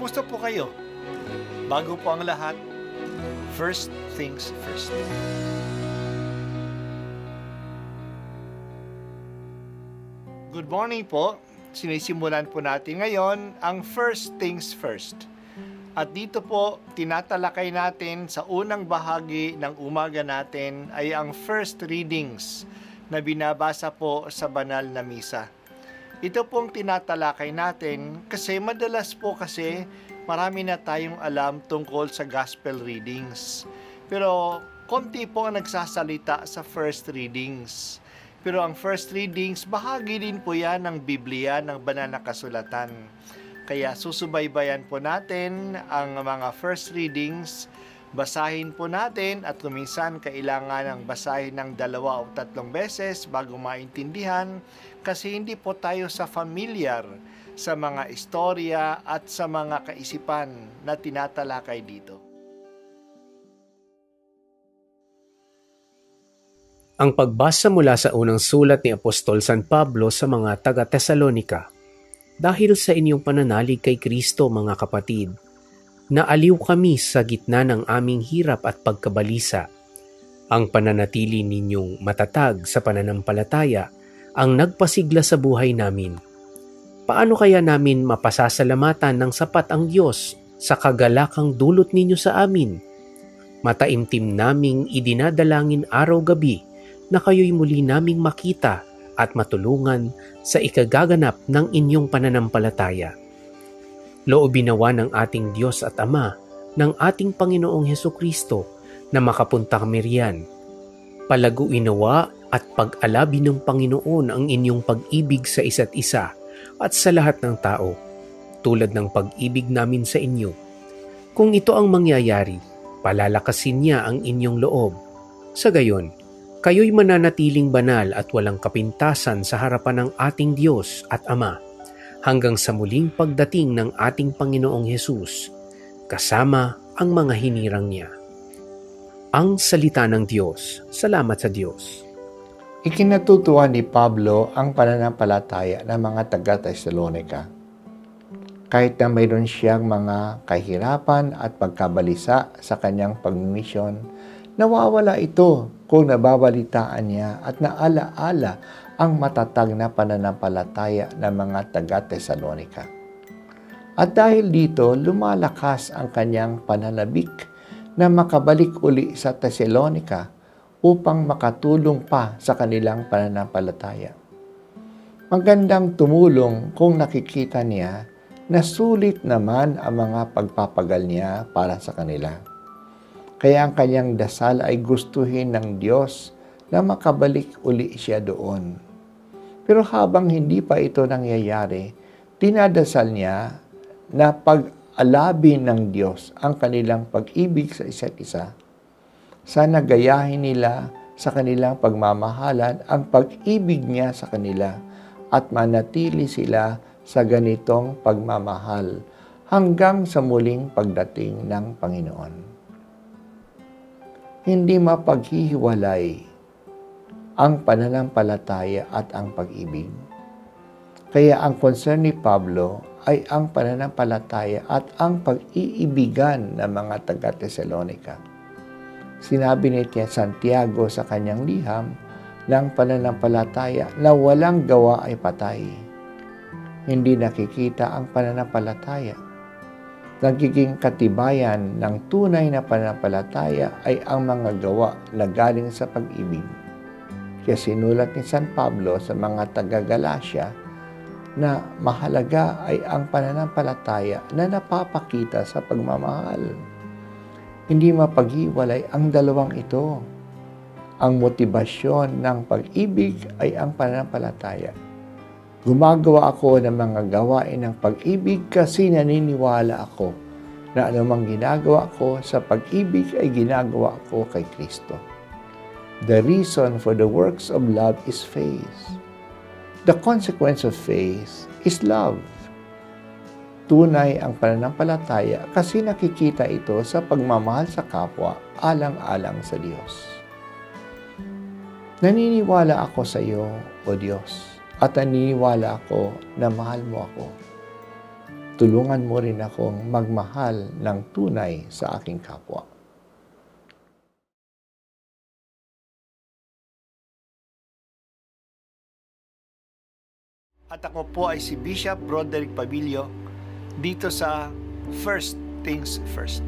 Kumusta po kayo? Bago po ang lahat, first things first. Good morning po. Sinisimulan po natin ngayon ang first things first. At dito po, tinatalakay natin sa unang bahagi ng umaga natin ay ang first readings na binabasa po sa banal na misa. Ito pong tinatalakay natin kasi madalas po kasi marami na tayong alam tungkol sa gospel readings. Pero konti po ang nagsasalita sa first readings. Pero ang first readings, bahagi din po yan ng Biblia, ng banal na kasulatan. Kaya susubaybayan po natin ang mga first readings, basahin po natin at kuminsan kailangan ng basahin ng 2 o 3 beses bago maintindihan kasi hindi po tayo familiar sa mga istorya at sa mga kaisipan na tinatalakay dito. Ang pagbasa mula sa unang sulat ni Apostol San Pablo sa mga taga-Tesalonika. Dahil sa inyong pananalig kay Kristo, mga kapatid, naaliw kami sa gitna ng aming hirap at pagkabalisa. Ang pananatili ninyong matatag sa pananampalataya ang nagpasigla sa buhay namin. Paano kaya namin mapasasalamatan ng sapat ang Diyos sa kagalakang dulot ninyo sa amin? Mataimtim naming idinadalangin araw-gabi na kayo'y muli naming makita at matulungan sa ikagaganap ng inyong pananampalataya. Loobin nawa ng ating Diyos at Ama ng ating Panginoong Hesukristo na makapunta kami riyan. Palaguin nawa at pag-alabi ng Panginoon ang inyong pag-ibig sa isa't isa at sa lahat ng tao, tulad ng pag-ibig namin sa inyo. Kung ito ang mangyayari, palalakasin niya ang inyong loob. Sa gayon, kayo'y mananatiling banal at walang kapintasan sa harapan ng ating Diyos at Ama, hanggang sa muling pagdating ng ating Panginoong Hesus, kasama ang mga hinirang niya. Ang salita ng Diyos. Salamat sa Diyos. Ikinatutuwa ni Pablo ang pananampalataya ng mga taga-Tesalonika. Kahit na mayroon siyang mga kahirapan at pagkabalisa sa kanyang pagmisyon, nawawala ito kung nababalitaan niya at naalaala ang matatag na pananampalataya ng mga taga-Tesalonika. At dahil dito, lumalakas ang kanyang pananabik na makabalik uli sa Tesalonika upang makatulong pa sa kanilang pananampalataya. Magandang tumulong kung nakikita niya na sulit naman ang mga pagpapagal niya para sa kanila. Kaya ang kanyang dasal ay gustuhin ng Diyos na makabalik uli siya doon. Pero habang hindi pa ito nangyayari, dinadasal niya na pag-alabin ng Diyos ang kanilang pag-ibig sa isa't isa. Sana gayahin nila sa kanilang pagmamahalan ang pag-ibig niya sa kanila at manatili sila sa ganitong pagmamahal hanggang sa muling pagdating ng Panginoon. Hindi mapaghihiwalay ang pananampalataya at ang pag-ibig. Kaya ang concern ni Pablo ay ang pananampalataya at ang pag-iibigan ng mga taga-Tesalonika. Sinabi ni Santiago sa kanyang liham ng pananampalataya na walang gawa ay patay. Hindi nakikita ang pananampalataya. Nagiging katibayan ng tunay na pananampalataya ay ang mga gawa na galing sa pag-ibig. Kaya sinulat ni San Pablo sa mga taga-Galacia na mahalaga ay ang pananampalataya na napapakita sa pagmamahal. Hindi mapaghiwalay ang dalawang ito. Ang motibasyon ng pag-ibig ay ang pananampalataya. Gumagawa ako ng mga gawain ng pag-ibig kasi naniniwala ako na anumang ginagawa ko sa pag-ibig ay ginagawa ko kay Kristo. The reason for the works of love is faith. The consequence of faith is love. Tunay ang pananampalataya kasi nakikita ito sa pagmamahal sa kapwa alang-alang sa Diyos. Naniniwala ako sa iyo, O Diyos, at naniniwala ako na mahal mo ako. tulungan mo rin akong magmahal ng tunay sa aking kapwa. At ako po ay si Bishop Broderick Pabilio dito sa First Things First.